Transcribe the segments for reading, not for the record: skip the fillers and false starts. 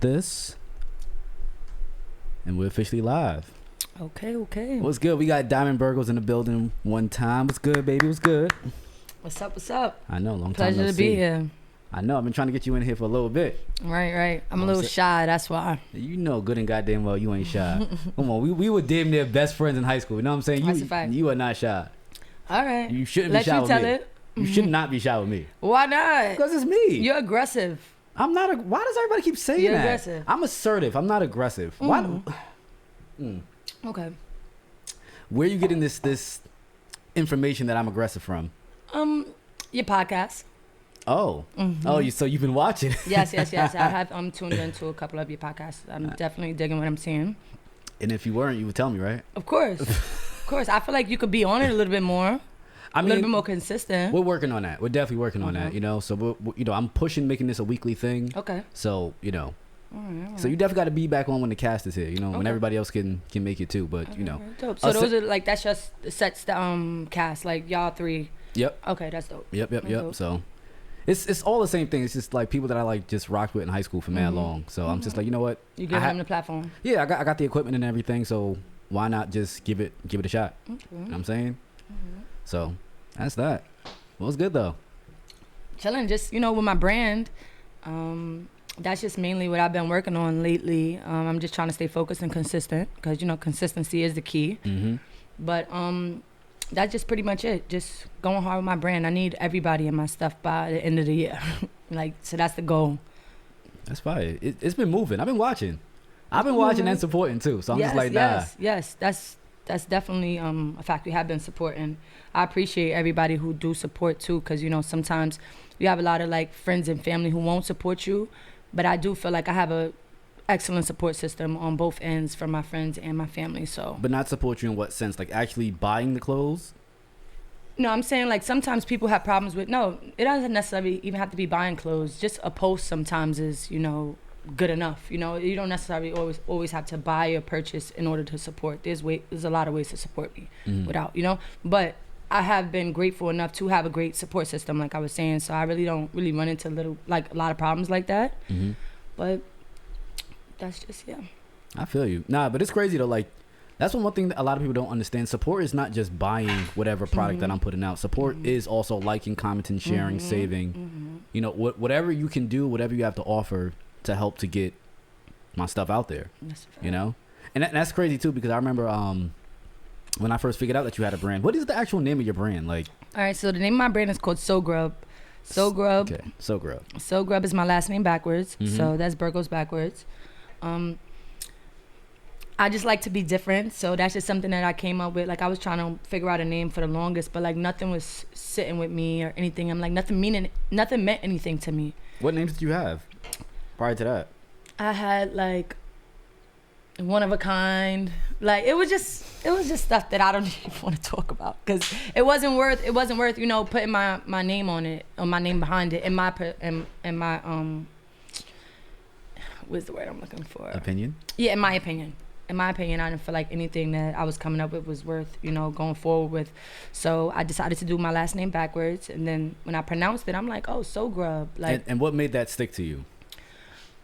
this. And we're officially live. Okay. What's good? We got Diamond Burgos in the building one time. What's good, baby? What's good? What's up? I know, long time Pleasure no to see. be here. I know, I've been trying to get you in here for a little bit. Right. I'm a little shy, that's why. You know good and goddamn well you ain't shy. Come on, we were damn near best friends in high school. You know what I'm saying? That's a fact. You are not shy. All right. You shouldn't be shy with me. Let you tell it. You should not be shy with me. Why not? Because it's me. You're aggressive. I'm not. Why does everybody keep saying You're that? aggressive. I'm assertive. I'm not aggressive. Why? Okay. Where are you getting this information that I'm aggressive from? Your podcast. Oh. Oh, so you've been watching. Yes. I have tuned into a couple of your podcasts. I'm definitely digging what I'm seeing. And if you weren't, you would tell me, right? Of course. I feel like you could be on it a little bit more. A little bit more consistent. We're working on that. We're definitely working on that, you know. So, I'm pushing making this a weekly thing. Okay. So, All right. So you definitely got to be back on when the cast is here, you know, when everybody else can make it too. But, you know. Dope. So those are like, that's just sets the cast, like y'all three. Yep. Okay, that's dope. Yep. Dope. So it's all the same thing. It's just like people that I like just rocked with in high school for mad long. So I'm just like, you know what? You give them the platform. Yeah, I got the equipment and everything. So why not just give it a shot? Okay. You know what I'm saying? So that's that. Well, it's good though. Chilling, just, with my brand. That's just mainly what I've been working on lately. I'm just trying to stay focused and consistent because, consistency is the key. But that's just pretty much it. Just going hard with my brand. I need everybody in my stuff by the end of the year. So that's the goal. That's fine. It's been moving. I've been watching. I've been watching and supporting too. So I'm just like, nah. Yes. That's definitely a fact. We have been supporting. I appreciate everybody who do support too, because sometimes you have a lot of like friends and family who won't support you, but I do feel like I have a excellent support system on both ends from my friends and my family. So, but not support you in what sense? Like actually buying the clothes? No, I'm saying like sometimes people have problems with. No, it doesn't necessarily even have to be buying clothes. Just a post sometimes is good enough. You don't necessarily always have to buy or purchase in order to support. There's a lot of ways to support me without, but I have been grateful enough to have a great support system, like I was saying. So I really don't run into a lot of problems like that. But that's just, I feel you. Nah, but it's crazy though. Like that's one thing that a lot of people don't understand. Support is not just buying whatever product that I'm putting out. Support is also liking, commenting, sharing, saving. Whatever you can do, whatever you have to offer to help to get my stuff out there. And that's crazy too, because I remember when I first figured out that you had a brand. What is the actual name of your brand? Like, all right, so the name of my brand is called Sogrub. Sogrub. Okay, Sogrub. Sogrub is my last name backwards, so that's Burgos backwards. I just like to be different, so that's just something that I came up with. Like I was trying to figure out a name for the longest, but like nothing was sitting with me or anything. I'm like nothing meant anything to me. What names did you have prior to that? I had like one of a kind. Like it was just stuff that I don't even want to talk about because it wasn't worth putting my name on it or my name behind it in my what's the word I'm looking for? Opinion? Yeah, in my opinion, I didn't feel like anything that I was coming up with was worth going forward with. So I decided to do my last name backwards, and then when I pronounced it, I'm like, oh, Sogrub. Like, and what made that stick to you?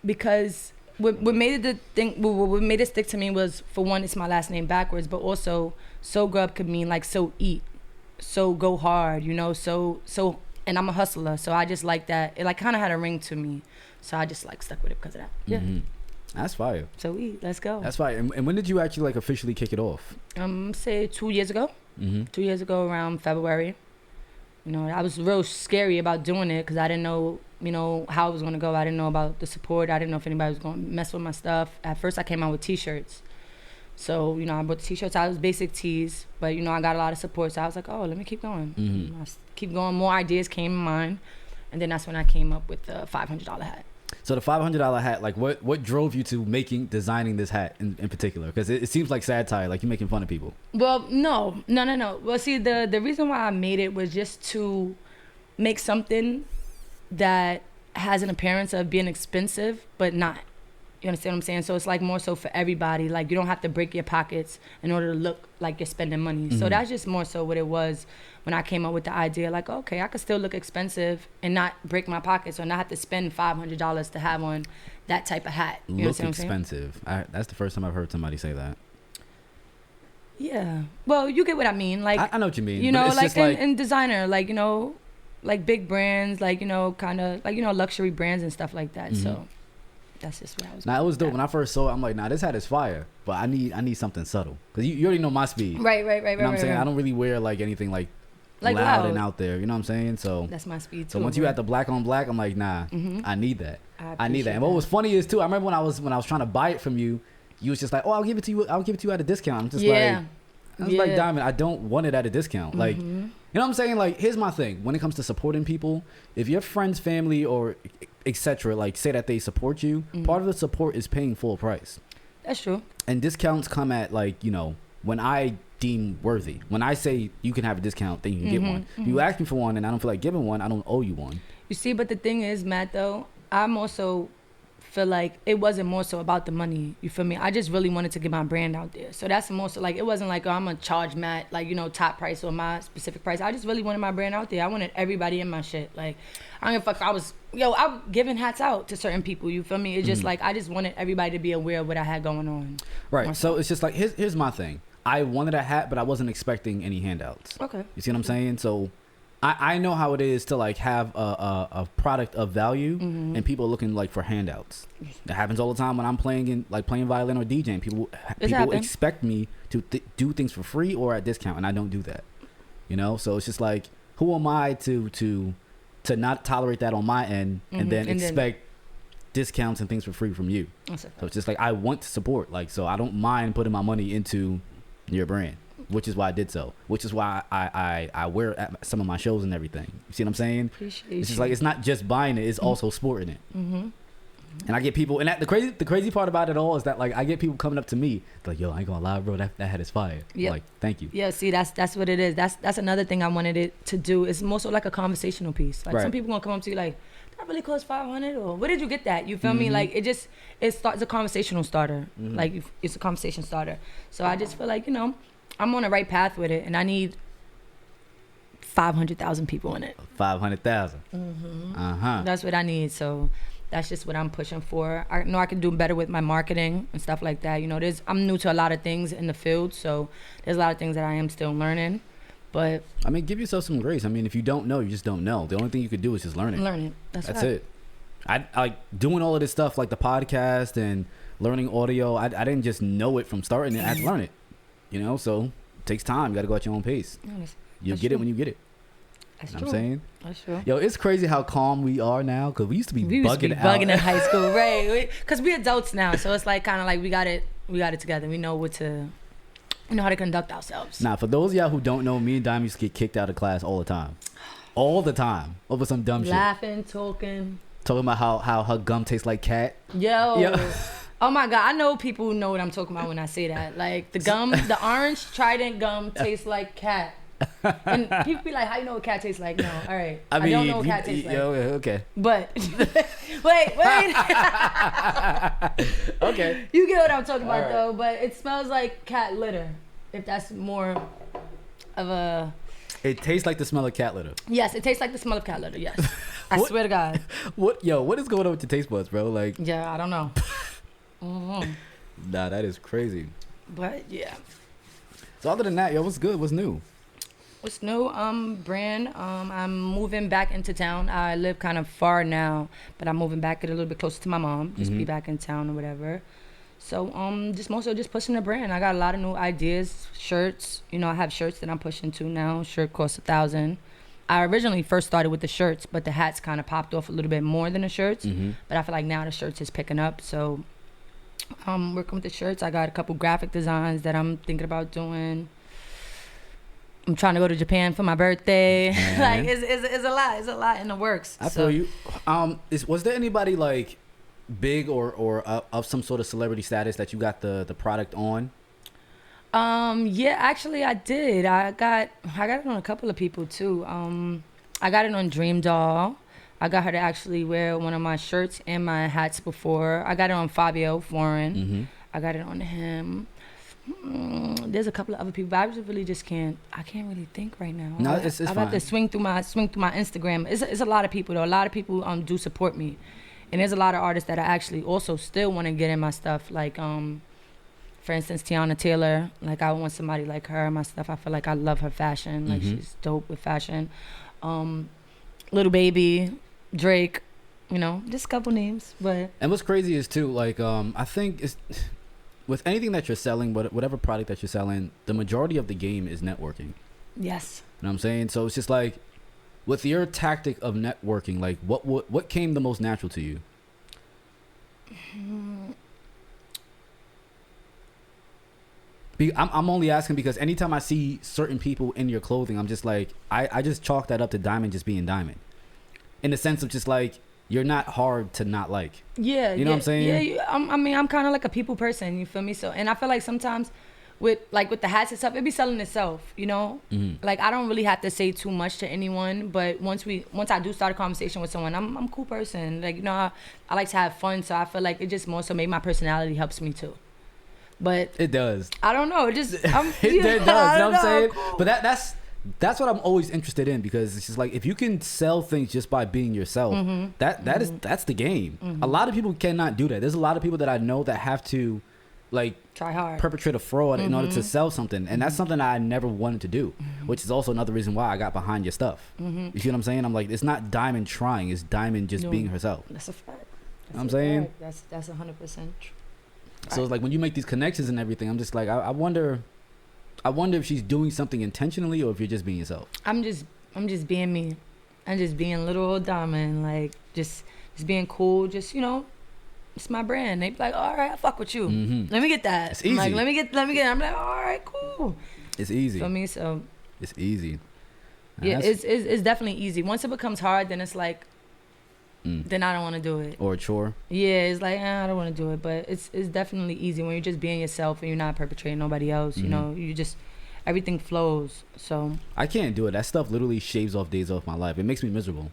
Because what made it stick to me was, for one, it's my last name backwards, but also Sogrub could mean like so eat, so go hard, so and I'm a hustler, so I just like that. It like kind of had a ring to me, so I just like stuck with it because of that. Yeah. That's fire. So let's go. That's fire. And when did you actually like officially kick it off? Say 2 years ago. 2 years ago around February. I was real scary about doing it because I didn't know, how it was going to go. I didn't know about the support. I didn't know if anybody was going to mess with my stuff. At first I came out with t-shirts. So, I bought the t-shirts. I was basic tees, but, I got a lot of support. So I was like, oh, let me keep going. I keep going. More ideas came in mind. And then that's when I came up with the $500 hat. So the $500 hat, like what drove you to designing this hat in particular? Because it seems like satire, like you're making fun of people. Well, no. Well, see, the reason why I made it was just to make something that has an appearance of being expensive, but not. You understand what I'm saying? So it's like more so for everybody. Like, you don't have to break your pockets in order to look like you're spending money. So that's just more so what it was when I came up with the idea. Like, okay, I could still look expensive and not break my pockets or not have to spend $500 to have on that type of hat. You Look expensive. That's the first time I've heard somebody say that. Yeah. Well, you get what I mean. Like, I know what you mean. You know, like in designer, like, you know, like big brands, like, you know, kind of like, you know, luxury brands and stuff like that. So that's just what I was. Now it was dope. When I first saw it, I'm like, nah, this hat is fire, but I need something subtle, because you already know my speed. Right. You know what I'm saying? I don't really wear like anything like loud and out there. You know what I'm saying? So that's my speed too. So once you had the black on black, I'm like, nah, I need that. I need that. And what was funny is too, I remember when I was trying to buy it from you, you was just like, oh, I'll give it to you at a discount. I'm just like, I was like, Diamond, I don't want it at a discount. Like, you know what I'm saying? Like, here's my thing. When it comes to supporting people, if your friends, family, or etc., like, say that they support you, part of the support is paying full price. That's true. And discounts come at, like, you know, when I deem worthy. When I say you can have a discount, then you can get one. If you ask me for one and I don't feel like giving one, I don't owe you one. You see, but the thing is, Matt, though, I'm also feel like it wasn't more so about the money. You feel me? I just really wanted to get my brand out there. So that's more so, like, it wasn't like, oh, I'm gonna charge Matt, like, you know, top price or my specific price. I just really wanted my brand out there. I wanted everybody in my shit. Like, I don't give a fuck. I'm giving hats out to certain people. You feel me? It's just like, I just wanted everybody to be aware of what I had going on. Right. So it's just like, here's my thing. I wanted a hat, but I wasn't expecting any handouts. Okay. You see what I'm saying? So I know how it is to like have a product of value and people are looking like for handouts. That happens all the time when I'm playing violin or DJing. People expect me to do things for free or at discount, and I don't do that. You know, so it's just like, who am I to not tolerate that on my end and then expect discounts and things for free from you? So it's just like, I want to support, like, so I don't mind putting my money into your brand, which is why I did so, which is why I wear at some of my shows and everything. You see what I'm saying? Appreciate it's just like, it's not just buying it, it's also sporting it. And I get people, and the crazy part about it all is that, like, I get people coming up to me like, yo, I ain't gonna lie, bro, that hat is fire. Yep. Like, thank you. Yeah, see, that's what it is. That's another thing I wanted it to do. It's more so like a conversational piece. Like, some people gonna come up to you like, that really cost $500, or where did you get that? You feel me? Like, it starts a conversational starter. Like, it's a conversation starter. So I just feel like, you know, I'm on the right path with it, and I need 500,000 people in it. 500,000. That's what I need. So that's just what I'm pushing for. I know I can do better with my marketing and stuff like that. You know, I'm new to a lot of things in the field, so there's a lot of things that I am still learning. But I mean, give yourself some grace. I mean, if you don't know, you just don't know. The only thing you could do is just learn it. Learn it. That's right. it. I like doing all of this stuff, like the podcast and learning audio. I didn't just know it from starting it. I had to learn it. You know, so it takes time. You got to go at your own pace. You'll get it when you get it. That's true. I'm saying? That's true. Yo, it's crazy how calm we are now, because we used to be bugging in high school, right? Because we're adults now, so it's like kind of like we got it together. We know how to conduct ourselves. Now, for those of y'all who don't know, me and Diamond used to get kicked out of class all the time. All the time. Over some dumb shit. Laughing, talking about how her gum tastes like cat. Yo. Oh my God, I know people who know what I'm talking about when I say that. Like, the orange Trident gum tastes like cat. And people be like, how you know what cat tastes like? No, all right. I don't know what cat tastes like. Okay. But, wait. Okay. You get what I'm talking about, though. But it smells like cat litter, if that's more of a... It tastes like the smell of cat litter. Yes, it tastes like the smell of cat litter, yes. I swear to God. What is going on with your taste buds, bro? Like... Yeah, I don't know. Nah, that is crazy. But yeah. So other than that, yo, what's good? What's new? What's new? Brand. I'm moving back into town. I live kind of far now, but I'm moving back, get a little bit closer to my mom. Just be back in town or whatever. So just pushing the brand. I got a lot of new ideas, shirts. You know, I have shirts that I'm pushing to now. Shirt costs $1,000. I originally first started with the shirts, but the hats kind of popped off a little bit more than the shirts. But I feel like now the shirts is picking up. So working with the shirts. I got a couple graphic designs that I'm thinking about doing. I'm trying to go to Japan for my birthday. Like, it's a lot. It's a lot in the works. I feel you. Was there anybody like big or of some sort of celebrity status that you got the product on? Yeah, actually I did. I got it on a couple of people too. I got it on Dream Doll. I got her to actually wear one of my shirts and my hats before. I got it on Fabio Foreign. Mm-hmm. I got it on him. There's a couple of other people, but I really just can't. I can't really think right now. No, it's I fine. have to swing through my Instagram. It's a lot of people though. A lot of people do support me, and there's a lot of artists that I actually also still want to get in my stuff. Like for instance, Tiana Taylor. Like I want somebody like her in my stuff. I feel like I love her fashion. Like she's dope with fashion. Little Baby, Drake. You know, just a couple names. But and what's crazy is too, like I think it's with anything that you're selling, whatever product that you're selling, the majority of the game is networking. Yes. You know what I'm saying? So it's just like, with your tactic of networking, like what came the most natural to you? I'm only asking because anytime I see certain people in your clothing, I'm just like, I just chalk that up to Diamond just being Diamond. In the sense of just like, you're not hard to not like. Yeah. You know what I'm saying? Yeah, I'm kind of like a people person, you feel me? So, and I feel like sometimes with the hats and stuff, it be selling itself, you know? Mm-hmm. Like, I don't really have to say too much to anyone, but once I do start a conversation with someone, I'm a cool person. Like, you know, I like to have fun, so I feel like it just more so maybe my personality helps me too. But it does. I don't know. It just it does. You know what I'm saying? Cool. But that's what I'm always interested in, because it's just like, if you can sell things just by being yourself, that's the game. A lot of people cannot do that. There's a lot of people that I know that have to like try hard, perpetrate a fraud in order to sell something, and that's something I never wanted to do, which is also another reason why I got behind your stuff. You see what I'm saying? I'm like, it's not Diamond trying, it's Diamond just being herself. That's a fact. You know what I'm saying? That's 100% true. So it's like, when you make these connections and everything, I'm just like, I wonder if she's doing something intentionally, or if you're just being yourself. I'm just being me. I'm just being little old Diamond, like just being cool. Just, you know, it's my brand. They be like, all right, I fuck with you. Let me get that. It's easy. Like, let me get. I'm like, all right, cool. It's easy. For me, so it's easy. Yeah, it's definitely easy. Once it becomes hard, then it's like, then I don't want to do it. Or a chore. Yeah, it's like, I don't want to do it. But it's definitely easy when you're just being yourself and you're not perpetrating nobody else. You know, you just, everything flows. So I can't do it. That stuff literally shaves off days off my life. It makes me miserable.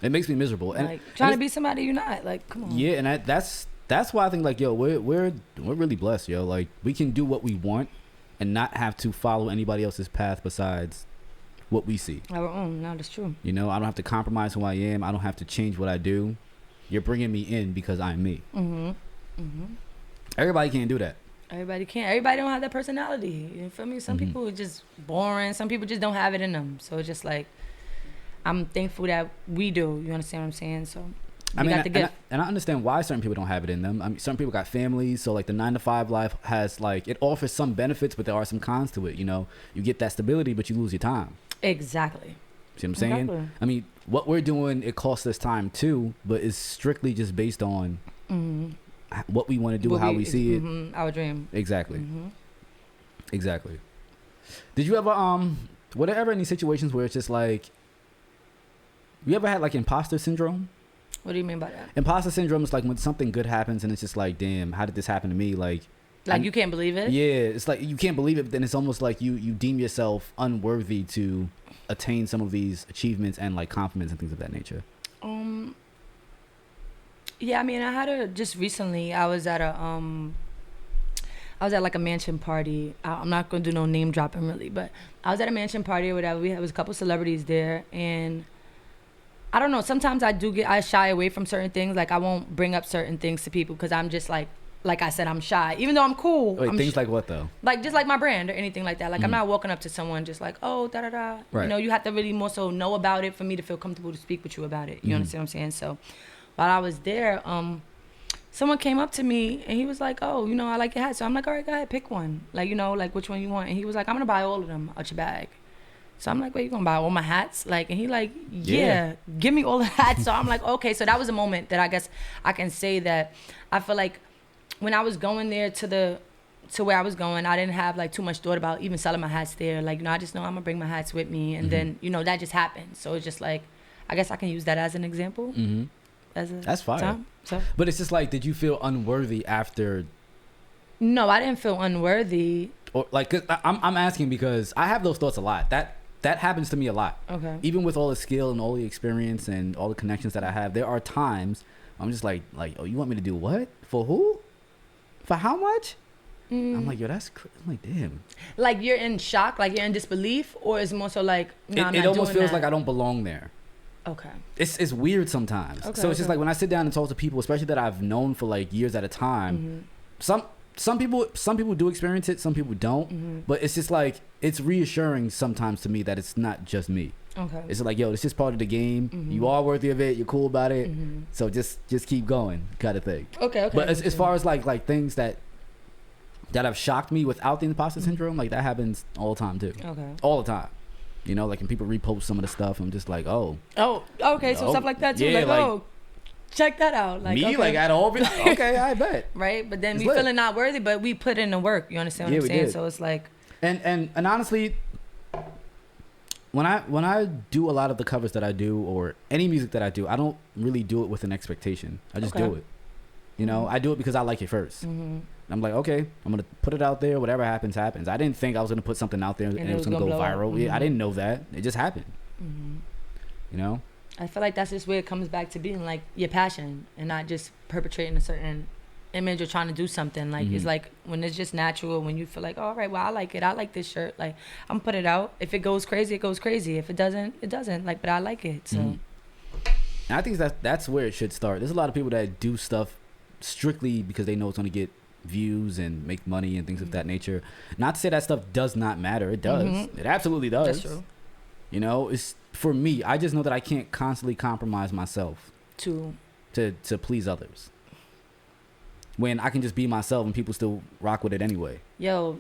It makes me miserable. And like trying to be somebody you're not. Like, come on. Yeah, and that's why I think, like, yo, we're really blessed, yo. Like, we can do what we want and not have to follow anybody else's path besides what we see. Our own. No, that's true. You know, I don't have to compromise who I am. I don't have to change what I do. You're bringing me in because I'm me. Everybody can't do that. Everybody can't. Everybody don't have that personality. You feel me? Some people are just boring. Some people just don't have it in them. So it's just like, I'm thankful that we do. You understand what I'm saying? So I mean, and I understand why certain people don't have it in them. I mean, some people got families, so like the 9-to-5 life has, like, it offers some benefits, but there are some cons to it. You know, you get that stability, but you lose your time. Exactly. See what I'm saying? Exactly. I mean, what we're doing, it costs us time too, but it's strictly just based on what we want to do, how we see it. Our dream. Exactly. Exactly. Did you ever were there ever any situations where it's just like, you ever had like imposter syndrome? What do you mean by that? Imposter syndrome is like when something good happens and it's just like, damn, how did this happen to me? Like you can't believe it? Yeah, it's like you can't believe it, but then it's almost like you deem yourself unworthy to attain some of these achievements and like compliments and things of that nature. Yeah, I mean, I had just recently, I was at like a mansion party. I'm not going to do no name dropping really, but I was at a mansion party or whatever. There was a couple celebrities there, and I don't know, sometimes I shy away from certain things. Like, I won't bring up certain things to people because I'm just like I said, I'm shy. Even though I'm cool. Wait, things like what though? Like, just like my brand or anything like that. Like, I'm not walking up to someone just like, oh, da-da-da. Right. You know, you have to really more so know about it for me to feel comfortable to speak with you about it. You understand what I'm saying? So, while I was there, someone came up to me and he was like, oh, you know, I like your hat. So I'm like, all right, go ahead, pick one. Like, you know, like which one you want. And he was like, I'm going to buy all of them out your bag. So I'm like, wait, you going to buy all my hats? Like, and he like, yeah, give me all the hats. So I'm like, okay. So that was a moment that I guess I can say that I feel like when I was going there to where I was going, I didn't have like too much thought about even selling my hats there. Like, you know, I just know I'm going to bring my hats with me. And then, you know, that just happened. So it's just like, I guess I can use that as an example. That's fire. Time, so. But it's just like, did you feel unworthy after? No, I didn't feel unworthy. Or like, 'cause I'm asking because I have those thoughts a lot. That that happens to me a lot. Okay. Even with all the skill and all the experience and all the connections that I have, there are times I'm just like, oh, you want me to do what? For who? For how much? I'm like, yo, that's I'm like, damn. Like you're in shock, like you're in disbelief, or is it more so like, no, it almost feels like I don't belong there. Okay. It's weird sometimes. Okay, so it's just like when I sit down and talk to people, especially that I've known for like years at a time, some people do experience it, some people don't. But it's just like, it's reassuring sometimes to me that it's not just me. Okay. It's like, yo, it's just part of the game. You are worthy of it. You're cool about it. So just keep going, kind of thing. Okay. But as far as like things that have shocked me without the imposter syndrome, like that happens all the time too. Okay. All the time. You know, like when people repost some of the stuff, I'm just like, oh. Oh, okay. So stuff like that too. Yeah, like, oh, check that out. Like, me, okay. like at all. Okay, I bet. Right, but then It's we lit. feeling not worthy, but we put in the work. You understand what I'm we saying? did. So it's like, And honestly, when I do a lot of the covers that I do or any music that I do, I don't really do it with an expectation. I just do it. You know, I do it because I like it first. I'm like, okay, I'm gonna put it out there. Whatever happens, happens. I didn't think I was gonna put something out there and it was gonna go viral. Yeah, I didn't know that. It just happened. You know. I feel like that's just where it comes back to being like your passion and not just perpetrating a certain image or trying to do something. Like it's like when it's just natural, when you feel like, oh, all right, well, I like it. I like this shirt. Like I'm put it out. If it goes crazy, it goes crazy. If it doesn't, it doesn't. Like, but I like it. So. And I think that's where it should start. There's a lot of people that do stuff strictly because they know it's gonna get views and make money and things of that nature. Not to say that stuff does not matter. It does. It absolutely does. That's true. You know, it's for me. I just know that I can't constantly compromise myself To please others. When I can just be myself and people still rock with it anyway. Yo,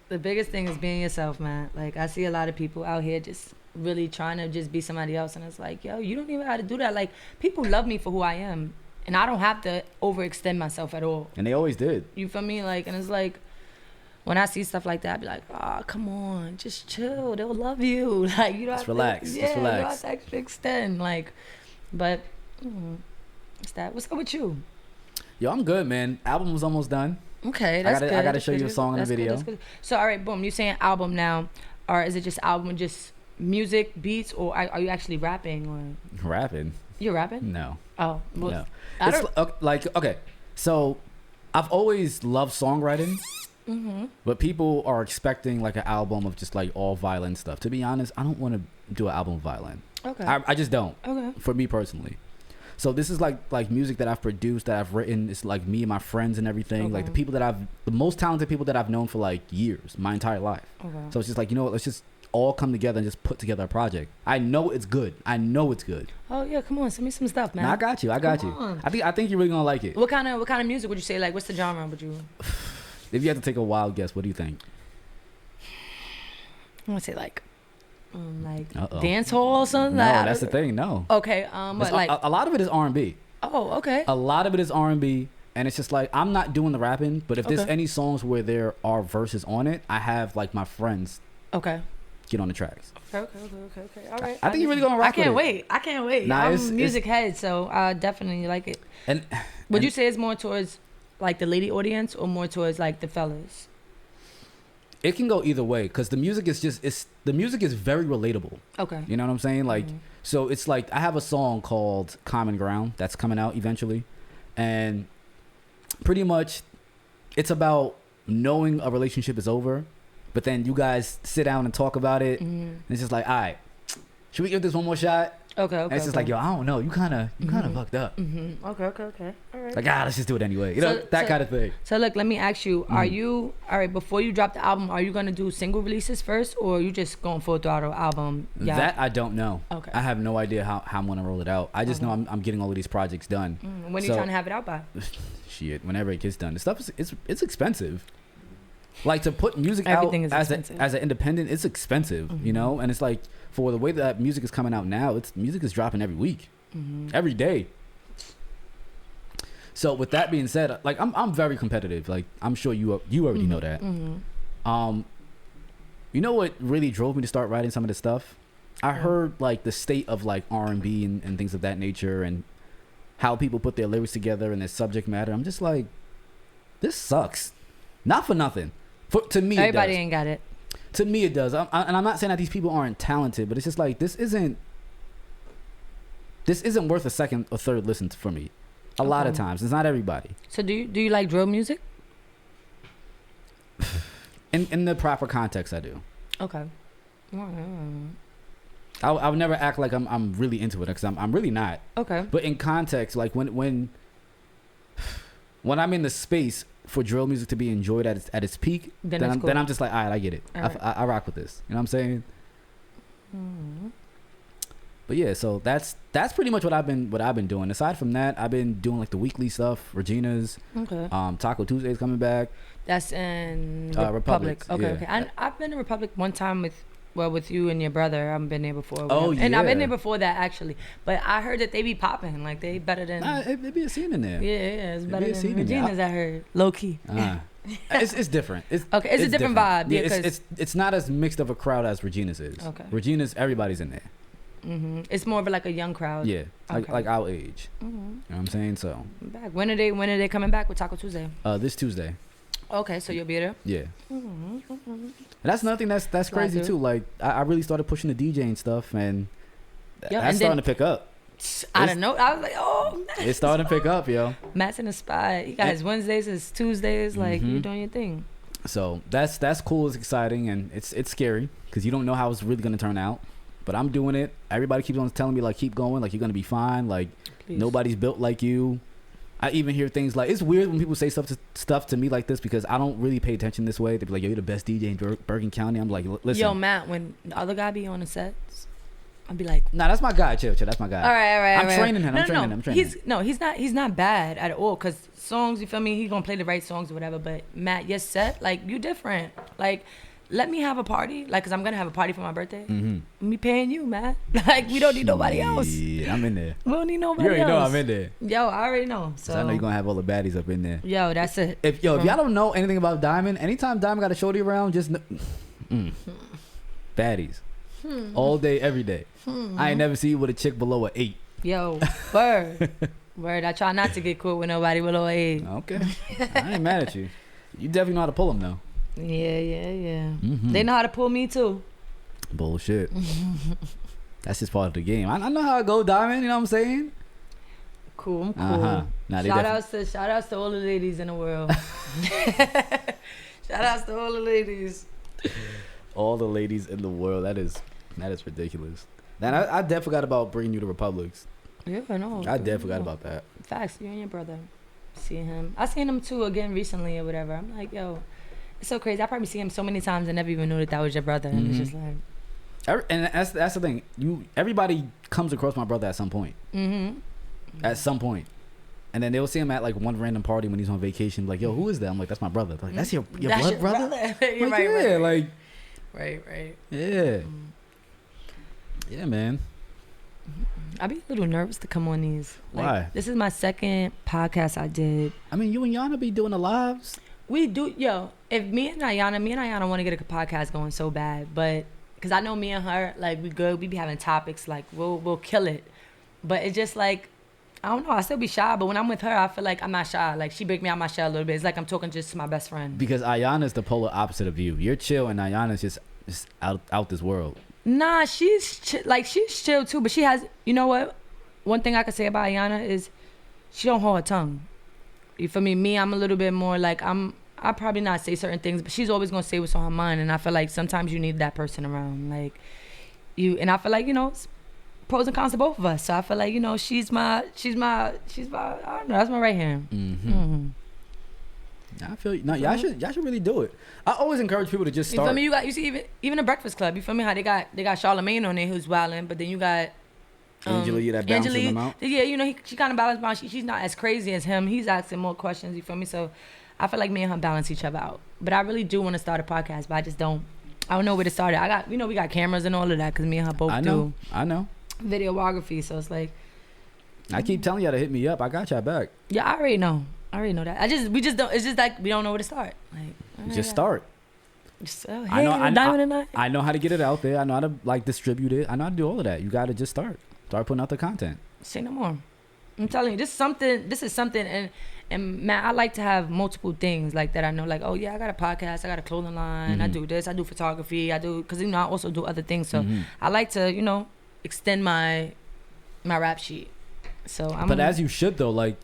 the biggest thing is being yourself, man. Like I see a lot of people out here just really trying to just be somebody else, and it's like, yo, you don't even know how to do that. Like people love me for who I am. And I don't have to overextend myself at all. And they always did. You feel me? Like, and it's like, when I see stuff like that, I be like, oh, come on, just chill. They'll love you. Like, you don't have relax. to. Yeah, just relax. you don't have to actually extend. Like, but it's that. What's up with you? Yo, I'm good, man. Album was almost done. Okay, that's good. I gotta show you a song and a video. That's good. So, all right, boom. You saying album now, or is it just album, just music, beats, or are you actually rapping? Or Rapping? You're rapping? No. Oh, well, No. I It's don't. like, okay, so I've always loved songwriting, but people are expecting like an album of just like all violin stuff. To be honest, I don't want to do an album of violin. Okay. I just don't. Okay. For me personally. So this is like music that I've produced, that I've written. It's like me and my friends and everything. Okay. Like the most talented people that I've known for like years, my entire life. Okay. So it's just like, you know what, let's just all come together and just put together a project. I know it's good. Oh yeah, come on, send me some stuff, man. Nah, I got you. Come on. I think you're really gonna like it. What kind of music would you say? Like, what's the genre? Would you? If you had to take a wild guess, what do you think? I want to say like Uh-oh. dance hall or something. No, like, that's the thing. No. Okay, but like, a lot of it is R&B. oh, okay. A lot of it is R&B, and it's just like, I'm not doing the rapping, but if there's Okay. any songs where there are verses on it, I have like my friends Okay. get on the tracks. Okay. All right. I think you're really gonna rock I can't with it. wait. I can't wait. Nah, I'm it's- a music head, so I definitely like it. And Would you say it's more towards like the lady audience or more towards like the fellas? it can go either way, because the music is very relatable. Okay. You know what I'm saying? Like, so it's like, I have a song called Common Ground that's coming out eventually. And pretty much it's about knowing a relationship is over, but then you guys sit down and talk about it. And it's just like, all right, should we give this one more shot? Okay. And it's just like, yo, I don't know. You kind of fucked up. Okay. All right. Like, let's just do it anyway. You know, that kind of thing. So look, let me ask you: are you all right? Before you drop the album, are you gonna do single releases first, or are you just going full throttle album? Yeah. That I don't know. Okay. I have no idea how I'm gonna roll it out. I just know I'm getting all of these projects done. When are you trying to have it out by? Shit, whenever it gets done. The stuff is it's expensive. Like, to put music Everything is out expensive. as an independent, it's expensive, you know? And it's like, for the way that music is coming out now, music is dropping every week, every day. So with that being said, like, I'm very competitive. Like, I'm sure you already know that. You know what really drove me to start writing some of this stuff? I heard like the state of like R&B and things of that nature, and how people put their lyrics together and their subject matter. I'm just like, this sucks. Not for nothing. To me, Everybody ain't got it. To me, it does. And I'm not saying that these people aren't talented, but it's just like this isn't worth a second or third listen for me. A lot of times, it's not everybody. So do you like drill music? In the proper context, I do. Okay. I would never act like I'm really into it because I'm really not. Okay. But in context, like when I'm in the space for drill music to be enjoyed at its peak, then I'm just like, all right, I get it. I rock with this. You know what I'm saying? Mm-hmm. But yeah, so that's pretty much what I've been doing. Aside from that, I've been doing like the weekly stuff. Regina's. Okay. Taco Tuesday's coming back. That's in Republic. Okay. Yeah. Okay. I've been to Republic one time with you and your brother. I haven't been there before. Oh, yeah. And I've been there before that, actually. But I heard that they be popping. Like, they better than... It be a scene in there. Yeah, it's better than Regina's, I heard. Low-key. It's different. It's a different vibe. Yeah, it's not as mixed of a crowd as Regina's is. Okay. Regina's, everybody's in there. Mm-hmm. It's more of like a young crowd. Yeah, like our age. Mm-hmm. You know what I'm saying? So... Back. When are they coming back with Taco Tuesday? This Tuesday. Okay, so you'll be there? Yeah. Mm-hmm. And that's another thing that's crazy too. Like I really started pushing the DJing stuff, and that's starting to pick up. I don't know. I was like, oh, it's starting to pick up, yo. Matt's in the spot. He got his Wednesdays, his Tuesdays. Like, you doing your thing. So that's cool. It's exciting, and it's scary because you don't know how it's really gonna turn out. But I'm doing it. Everybody keeps on telling me like, keep going. Like, you're gonna be fine. Like, nobody's built like you. I even hear things like, it's weird when people say stuff to me like this because I don't really pay attention this way. They be like, yo, you're the best DJ in Bergen County. I'm like, listen. Yo, Matt, when the other guy be on the sets, I'll be like, nah, that's my guy. Chill. That's my guy. All right. I'm training him. I'm training him. He's not bad at all. Cause songs, you feel me? He's gonna play the right songs or whatever. But Matt, your set, like, you different. Like, let me have a party, like, cause I'm gonna have a party for my birthday. Me paying you, man. Like, we don't need nobody else. Yeah, I'm in there. We don't need nobody else. You already know I'm in there. Yo, I already know. So I know you're gonna have all the baddies up in there. Yo, that's it. If y'all don't know anything about Diamond, anytime Diamond got a shorty around, just baddies, all day, every day. I ain't never see you with a chick below an 8. Yo, word. I try not to get cool with nobody below an 8. Okay, I ain't mad at you. You definitely know how to pull them though. Yeah. They know how to pull me too. Bullshit. That's just part of the game. I know how it go, Diamond. You know what I'm saying? Cool. I'm cool. Nah, shout outs to all the ladies in the world. Shout outs to all the ladies. All the ladies in the world. That is ridiculous. Man, I definitely forgot about bringing you to Republics. Yeah, I know. I definitely forgot about that. Facts. You and your brother. Seeing him. I seen him too again recently or whatever. I'm like, yo. It's so crazy. I probably see him so many times and never even knew that was your brother. And it's just like, and that's the thing. Everybody comes across my brother at some point. At some point, and then they'll see him at like one random party when he's on vacation. Like, yo, who is that? I'm like, that's my brother. Like, that's your blood brother. You're like, right. Yeah, like, right. Yeah, yeah, man. I'd be a little nervous to come on these. Like, why? This is my second podcast I did. I mean, you and Yana be doing the lives. We do, yo. If me and Ayana want to get a podcast going so bad, but because I know me and her, like, we good. We be having topics, like, we'll kill it. But it's just like, I don't know. I still be shy, but when I'm with her, I feel like I'm not shy. Like, she break me out my shell a little bit. It's like I'm talking just to my best friend. Because Ayana's the polar opposite of you. You're chill, and Ayana's just out this world. Nah, she's chill too, but she has. You know what? One thing I could say about Ayana is she don't hold her tongue. You feel me? Me, I'm a little bit more like I probably not say certain things, but she's always gonna say what's on her mind, and I feel like sometimes you need that person around, like you. And I feel like, you know, it's pros and cons to both of us. So I feel like, you know, she's my. I don't know. That's my right hand. I feel you. No, y'all should really do it. I always encourage people to just start. You feel me? You see even the Breakfast Club. You feel me? How they got Charlamagne on there who's wilding, but then you got. Angela, that balancing them out. Yeah, you know, she kind of balanced out. She's not as crazy as him. He's asking more questions. You feel me? So I feel like me and her balance each other out. But I really do want to start a podcast, but I just don't. I don't know where to start it. We got cameras and all of that because me and her both do. I know. Videography. So it's like. I keep telling y'all to hit me up. I got y'all back. Yeah, I already know that. We just don't. It's just like we don't know where to start. Like just start. So, hey, I know how to get it out there. I know how to like distribute it. I know how to do all of that. You got to just start. Start putting out the content. Say no more. I'm telling you, this is something, and man, I like to have multiple things like that. I know, like, oh yeah, I got a podcast, I got a clothing line, I do this, I do photography, because I also do other things. So I like to, extend my rap sheet. So but as you should though, like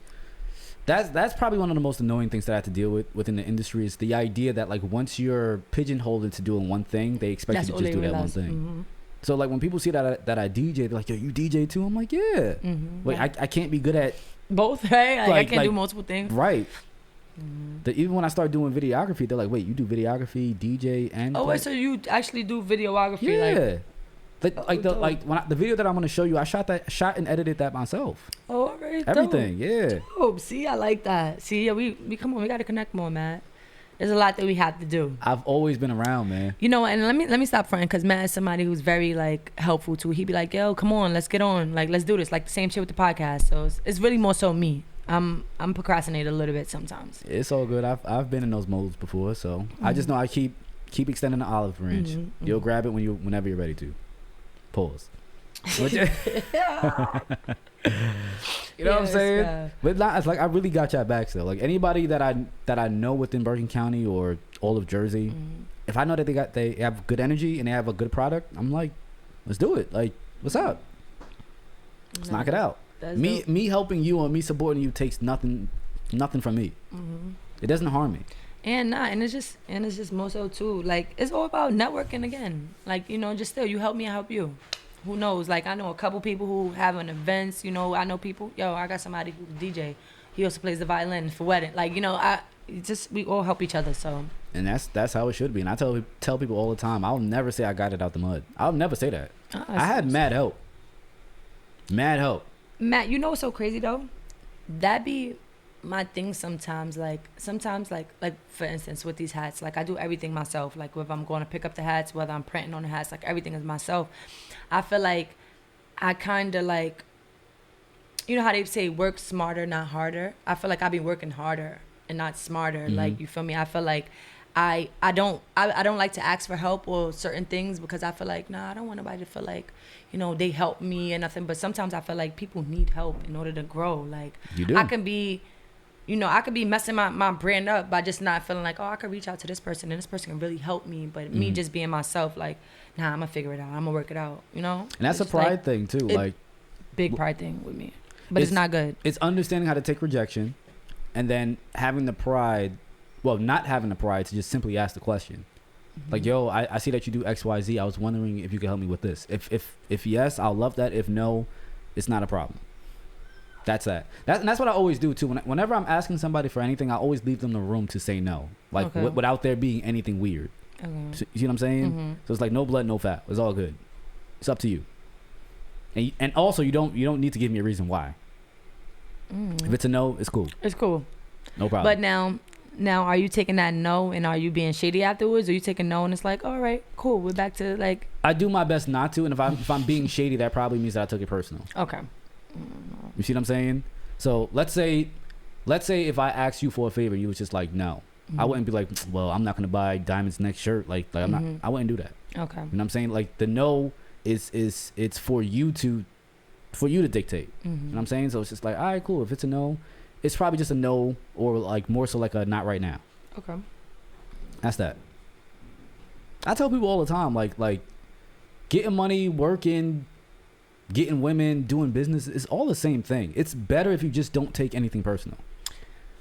that's probably one of the most annoying things that I have to deal with within the industry is the idea that like once you're pigeonholed into doing one thing, they expect you to just do that one thing. So like when people see that I DJ, they're like, yo, you DJ too? I'm like, yeah. Wait, I can't be good at both, right? Like, I can't do multiple things. Right. Even when I start doing videography, they're like, wait, you do videography, DJ, and wait, so you actually do videography? Yeah. The video that I'm gonna show you, I shot and edited that myself. Oh, all right. Everything, yeah. Dope. See, I like that. See, yeah, we come on, we gotta connect more, man. There's a lot that we have to do. I've always been around, man. And let me stop fronting, because Matt is somebody who's very like helpful too. He'd be like, yo, come on, let's get on, like let's do this, like the same shit with the podcast. So it's really more so me. I'm procrastinating a little bit sometimes. It's all good. I've been in those modes before, so I just know I keep extending the olive branch. You'll grab it whenever you're ready to. Pause. You know what I'm saying? Yeah. But it's like I really got your back still. Like anybody that I know within Bergen County or all of Jersey, if I know that they have good energy and they have a good product, I'm like, let's do it. Like, what's up? Let's knock it out. Me helping you or me supporting you takes nothing from me. It doesn't harm me. And it's just more so too. Like it's all about networking again. Like just still you help me, I help you. Who knows? Like I know a couple people who have an events. I know people. Yo, I got somebody who's DJ. He also plays the violin for wedding. Like we all help each other. So. And that's how it should be. And I tell people all the time. I'll never say I got it out the mud. I'll never say that. I had mad help. Mad help. Matt, what's so crazy though? That be my thing sometimes. Like for instance with these hats, like I do everything myself. Like whether I'm going to pick up the hats, whether I'm printing on the hats, like everything is myself. I feel like I kind of like, how they say work smarter, not harder. I feel like I've been working harder and not smarter. Like you feel me? I feel like I don't like to ask for help or certain things because I feel like I don't want nobody to feel like they help me or nothing. But sometimes I feel like people need help in order to grow. Like you do. I can be messing my brand up by just not feeling like, I could reach out to this person and this person can really help me. But me just being myself, like, I'm going to figure it out. I'm going to work it out, And that's a pride thing, too. Like big pride thing with me. But it's not good. It's understanding how to take rejection and then having the pride, not having the pride to just simply ask the question. Like, yo, I see that you do X, Y, Z. I was wondering if you could help me with this. If yes, I'll love that. If no, it's not a problem. That's that. And that's what I always do too. Whenever I'm asking somebody for anything, I always leave them the room to say no, like without there being anything weird. So, you see what I'm saying? So it's like no blood, no fat. It's all good. It's up to you. And also you don't need to give me a reason why. If it's a no, it's cool. It's cool. No problem. But now, are you taking that no and are you being shady afterwards? Or you taking no and it's like, all right, cool, we're back to like. I do my best not to, and if I'm being shady, that probably means that I took it personal. Okay. You see what I'm saying? So let's say if I asked you for a favor, you was just like no. I wouldn't be like, well, I'm not gonna buy Diamond's next shirt. Like I'm not. I wouldn't do that. Okay. You know what I'm saying? Like the no is it's for you to dictate. You know what I'm saying? So it's just like, all right, cool. If it's a no, it's probably just a no, or like more so like a not right now. Okay. That's that. I tell people all the time, like getting money, working, getting women, doing business is all the same thing. It's better if you just don't take anything personal.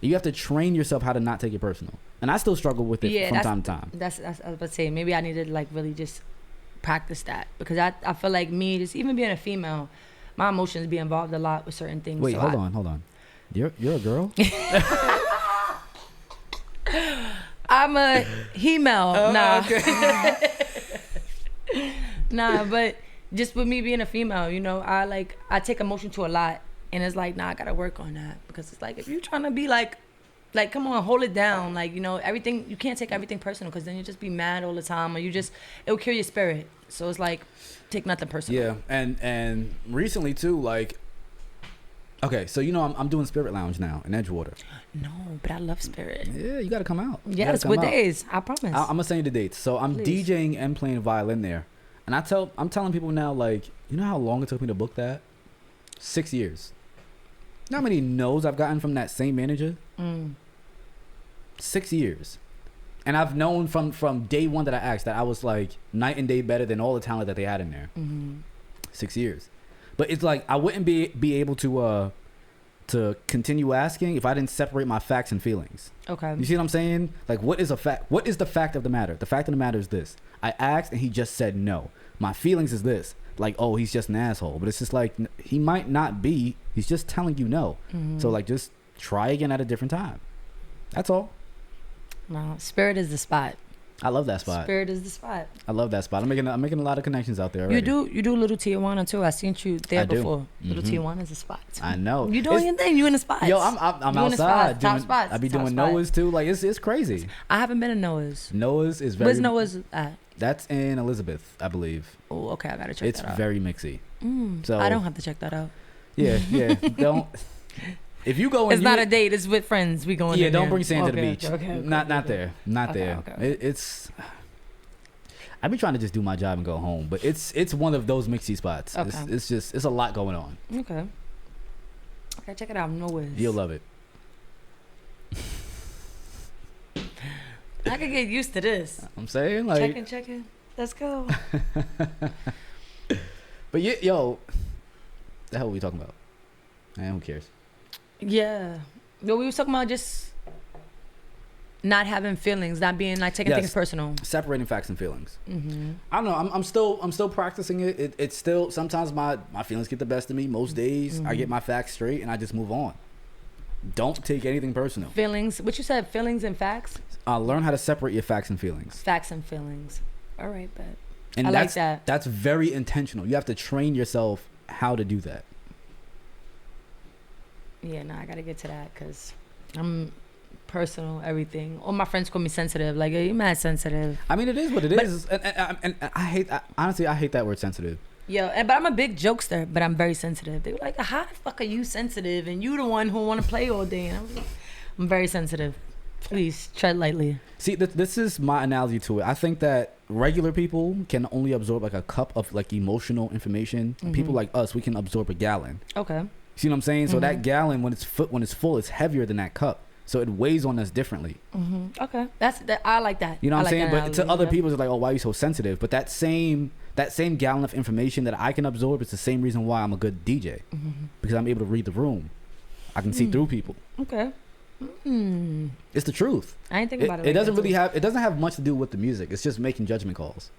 You have to train yourself how to not take it personal. And I still struggle with it from time to time. That's I was about to say, maybe I need to like really just practice that. Because I feel like me, just even being a female, my emotions be involved a lot with certain things. Wait, hold on. You're a girl? I'm a he-male. Oh, nah. Okay. Nah, but just with me being a female, I take emotion to a lot. And it's like, I gotta work on that. Because it's like, if you're trying to be like, come on, hold it down. Like, everything, you can't take everything personal because then you just be mad all the time or it'll kill your spirit. So it's like, take nothing personal. Yeah, and recently too, like, okay, so I'm doing Spirit Lounge now in Edgewater. No, but I love Spirit. Yeah, you gotta come out. Yes, what days? I promise. I'm gonna send you the dates. So I'm DJing and playing violin there. And I'm telling people now, like, you know how long it took me to book that? 6 years. how many no's I've gotten from that same manager? 6 years. And I've known from day one that I asked that I was like night and day better than all the talent that they had in there. 6 years. But it's like I wouldn't be able to continue asking if I didn't separate my facts and feelings. Okay. You see what I'm saying? Like, what is a fact? What is the fact of the matter? The fact of the matter is this. I asked and he just said no. My feelings is this. Like, oh, he's just an asshole. But it's just like, he might not be. He's just telling you no. So like, just try again at a different time. That's all. No, Spirit is the spot. I love that spot. Spirit is the spot. I love that spot. I'm making a lot of connections out there already. You do Little Tijuana too. I seen you there before. Little Tijuana is a spot. I know. You doing your thing. You in the spots. Yo, I'm outside. Top spots. I be doing Noah's too. Like it's crazy. I haven't been to Noah's. Noah's is very. Where's Noah's at? That's in Elizabeth, I believe. Oh, okay. I gotta check that out. It's very mixy. So I don't have to check that out. Yeah. Don't. If you go, it's not a date. It's with friends. We going. Yeah, don't bring sand to the beach. Okay, not there. Not there. Okay. It's. I be trying to just do my job and go home, but it's one of those mixy spots. Okay. It's a lot going on. Okay, check it out. Noah's. You'll love it. I can get used to this. I'm saying, like, checking. Let's go. But yo, the hell are we talking about? Man, who cares? Yeah. No, we was talking about just not having feelings, not being like taking things personal. Separating facts and feelings. I don't know. I'm still practicing it. It's still sometimes my feelings get the best of me. Most days I get my facts straight and I just move on. Don't take anything personal. Feelings. What you said? Feelings and facts. Learn how to separate your facts and feelings. Facts and feelings. All right, bet. And I like that. That's very intentional. You have to train yourself how to do that. Yeah, no, I gotta get to that because I'm personal, everything. All my friends call me sensitive. Like, you're mad sensitive. I mean, it is what it is. And honestly, I hate that word sensitive. Yeah, but I'm a big jokester, but I'm very sensitive. They were like, how the fuck are you sensitive? And you the one who want to play all day. And I was like, I'm very sensitive. Please, tread lightly. See, this is my analogy to it. I think that regular people can only absorb like a cup of like emotional information. People like us, we can absorb a gallon. Okay. See what I'm saying? So that gallon, when it's full, it's heavier than that cup. So it weighs on us differently. Okay, I like that. You know what I'm saying? But to other people, it's like, oh, why are you so sensitive? But that same gallon of information that I can absorb is the same reason why I'm a good DJ, because I'm able to read the room. I can see through people. Okay. It's the truth. I ain't thinking about it. It doesn't have much to do with the music. It's just making judgment calls.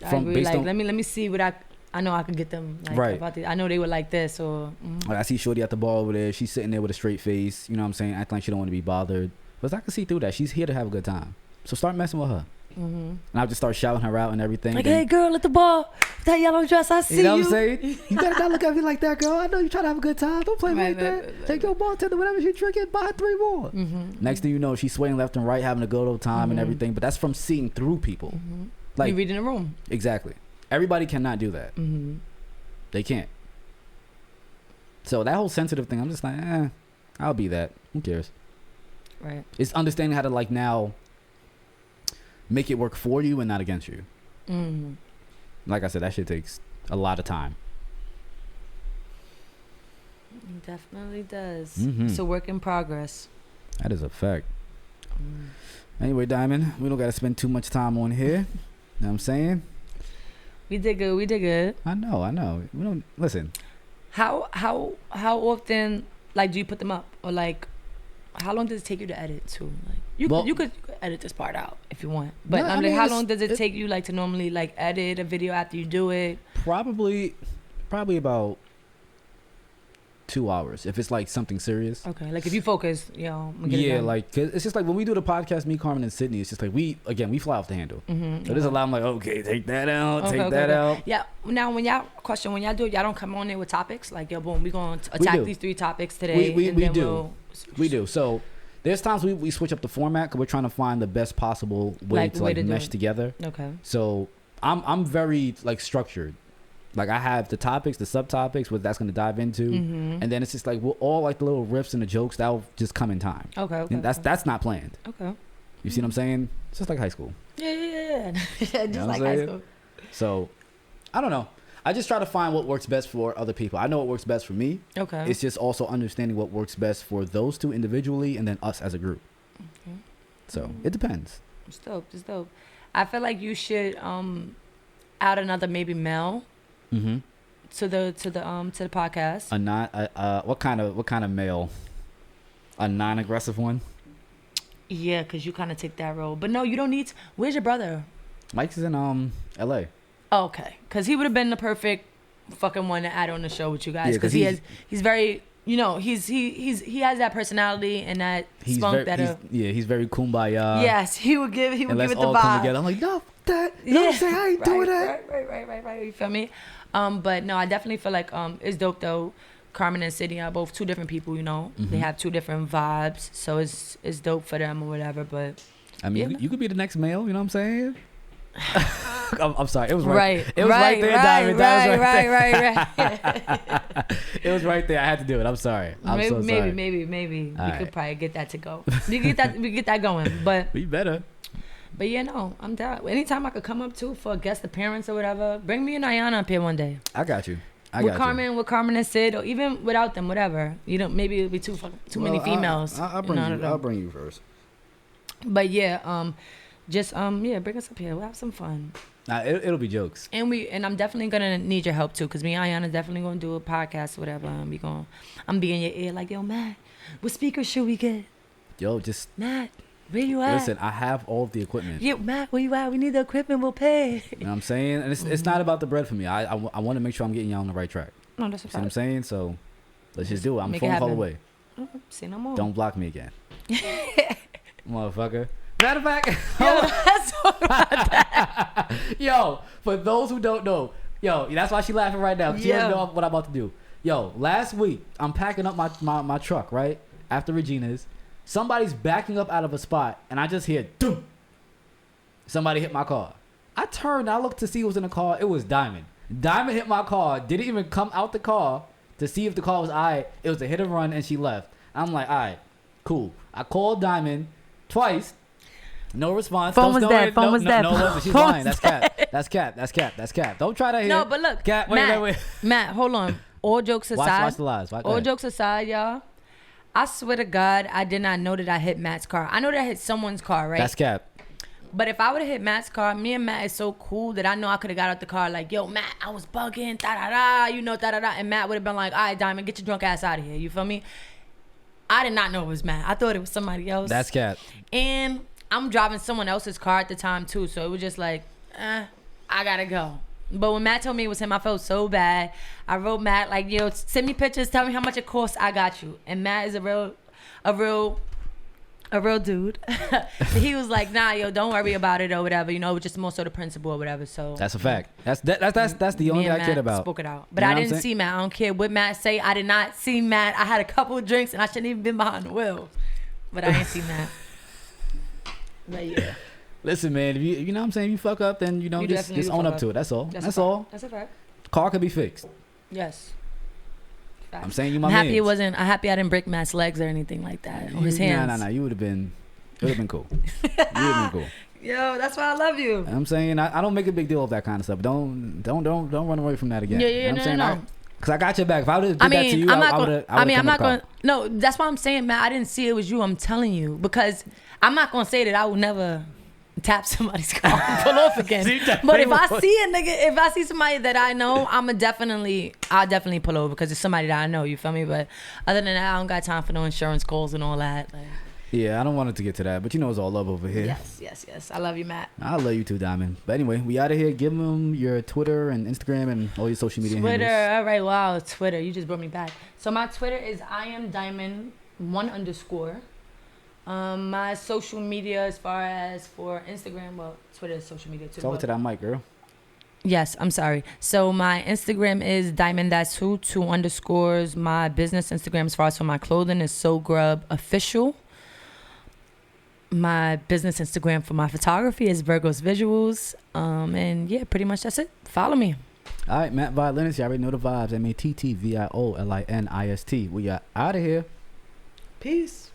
I agree. Like, let me see what I know I could get them like, right. About I know they would like this or. Like I see Shorty at the bar over there. She's sitting there with a straight face. You know what I'm saying? Acting like she don't want to be bothered. But I can see through that. She's here to have a good time. So start messing with her. And I'll just start shouting her out and everything. Like, hey girl at the bar, that yellow dress, I see you. You know what I'm saying? You better not look at me like that, girl. I know you're trying to have a good time. Don't play like that. Take your bartender, whatever she's drinking, buy her 3 more. Next thing you know, she's swaying left and right, having a good old time and everything. But that's from seeing through people. Like, you reading the room. Exactly. Everybody cannot do that. They can't. So that whole sensitive thing, I'm just like, I'll be that. Who cares? Right. It's understanding how to like now make it work for you and not against you. Like I said, that shit takes a lot of time. It definitely does. It's a work in progress. That is a fact. Anyway, Diamond, we don't got to spend too much time on here. You know what I'm saying? We did good. I know. We don't listen. How often like do you put them up, or like how long does it take you to edit too? Like you could edit this part out if you want, but no, I'm like, how long does it take you like to normally like edit a video after you do it? Probably about 2 hours if it's like something serious. Okay, like if you focus, like 'cause it's just like when we do the podcast, me, Carmen, and Sydney, it's just like we fly off the handle. So there's a lot. I'm like, okay, take that out, take that out. Yeah. Now, when y'all do it, y'all don't come on there with topics like, yo, boom, we gonna attack these 3 topics today. We do. So there's times we switch up the format because we're trying to find the best possible way to mesh together. Okay. So I'm very like structured. Like I have the topics, the subtopics, what that's going to dive into, and then it's just like all like the little riffs and the jokes that'll just come in time. Okay. And that's not planned. Okay. You see what I'm saying? It's just like high school. Yeah. Just you know like high school. So I don't know. I just try to find what works best for other people. I know what works best for me. Okay. It's just also understanding what works best for those two individually and then us as a group. Okay. So it depends. It's dope. It's dope. I feel like you should add another maybe male Mm-hmm. to the podcast. What kind of male? A non-aggressive one? Yeah, because you kind of take that role. But no, you don't need to. Where's your brother? Mike's in L.A. Oh, okay, because he would have been the perfect fucking one to add on the show with you guys. Yeah, because he's very, he has that personality and that spunk he's very kumbaya. Yes, he would give it the all vibe. Come together. I'm like, no, that. You know what I'm saying? I ain't doing that. Right. You feel me? But no, I definitely feel like it's dope though. Carmen and Sydney are both two different people, you know. Mm-hmm. They have two different vibes, so it's dope for them or whatever. But I mean, yeah, you could be the next male. You know what I'm saying? I'm sorry. It was right. It was right there, Diamond. Right. It was right there. I had to do it. I'm sorry. Maybe. We could probably get that to go. We get that going. But we better. But yeah, no, I'm down. Anytime I could come up to for a guest appearance or whatever, bring me and Ayana up here one day. I got you. With Carmen and Sid, or even without them, whatever. You know, maybe it'll be too many females. I'll bring you first. But yeah, bring us up here. We'll have some fun. It'll be jokes. And I'm definitely gonna need your help too, cause me and Ayana definitely gonna do a podcast or whatever. I'm be in your ear like, yo, Matt, what speakers should we get? Yo, just Matt, where you at? Listen, I have all of the equipment. Yeah, Matt, where you at? We need the equipment. We'll pay. You know what I'm saying? And it's not about the bread for me. I want to make sure I'm getting y'all on the right track. No, that's what I'm saying. So let's just do it. I'm a Make phone call away. Say no more. Don't block me again, motherfucker. Matter of fact, yo, for those who don't know, that's why she laughing right now. She doesn't know what I'm about to do. Yo, last week I'm packing up my truck right after Regina's. Somebody's backing up out of a spot, and I just hear, doom. Somebody hit my car. I turned, I looked to see who was in the car. It was Diamond. Diamond hit my car, didn't even come out the car to see if the car was all right. It was a hit and run, and she left. I'm like, all right, cool. I called Diamond twice. No response. Phone was dead. No, she's lying. That's cap. Don't try that here. No, but look, Cap, wait. Matt, hold on. All jokes aside. Watch the lies. All jokes aside, y'all. I swear to God, I did not know that I hit Matt's car. I know that I hit someone's car, right? That's cap. But if I would have hit Matt's car, me and Matt is so cool that I know I could have got out the car like, yo, Matt, I was bugging, da-da-da, and Matt would have been like, all right, Diamond, get your drunk ass out of here. You feel me? I did not know it was Matt. I thought it was somebody else. That's cap. And I'm driving someone else's car at the time, too, so it was just like, I gotta go. But when Matt told me it was him, I felt so bad. I wrote Matt like, yo, send me pictures, tell me how much it costs, I got you. And Matt is a real dude. He was like, nah, yo, don't worry about it or whatever, you know, just more so the principle or whatever. So that's a fact. That's the only thing I cared about. Spoke it out. But I didn't see Matt. I don't care what Matt say. I did not see Matt. I had a couple of drinks and I shouldn't even been behind the wheel. But I didn't see Matt. But yeah. Listen, man, if you know what I'm saying, you fuck up, then just own up to it. That's all. That's all. That's a fact. Car could be fixed. Yes. Fact. I'm saying you my I'm happy mans. I'm happy I didn't break Matt's legs or anything like that. Or his hands. Nah. It would have been cool. You would have been cool. Yo, that's why I love you. I'm saying I don't make a big deal of that kind of stuff. Don't run away from that again. Yeah, you know what I'm no. saying? Because I got your back. If I would have did that to you, I'm not going. No, that's why I'm saying, Matt. I didn't see it was you. I'm telling you because I'm not gonna say that I will never tap somebody's car and pull off again. But if I see a nigga, if I see somebody that I know, I'll definitely pull over because it's somebody that I know. You feel me? But other than that, I don't got time for no insurance calls and all that. Like, yeah, I don't want it to get to that, but it's all love over here. Yes. I love you, Matt. I love you too, Diamond. But anyway, we out of here. Give them your Twitter and Instagram and all your social media Twitter, handles. all right, wow, Twitter. You just brought me back. So my Twitter is IamDiamond1_. My social media as far as for Instagram, well, Twitter is social media too. Talk to that mic, girl. Yes, I'm sorry. So my Instagram is Diamond, that's who, 2_. My business Instagram as far as for my clothing is sogrubofficial. My business Instagram for my photography is burgovisuals. And yeah, pretty much that's it. Follow me. All right, Matt Violinist. You already know the vibes. MattViolinist. We are out of here. Peace.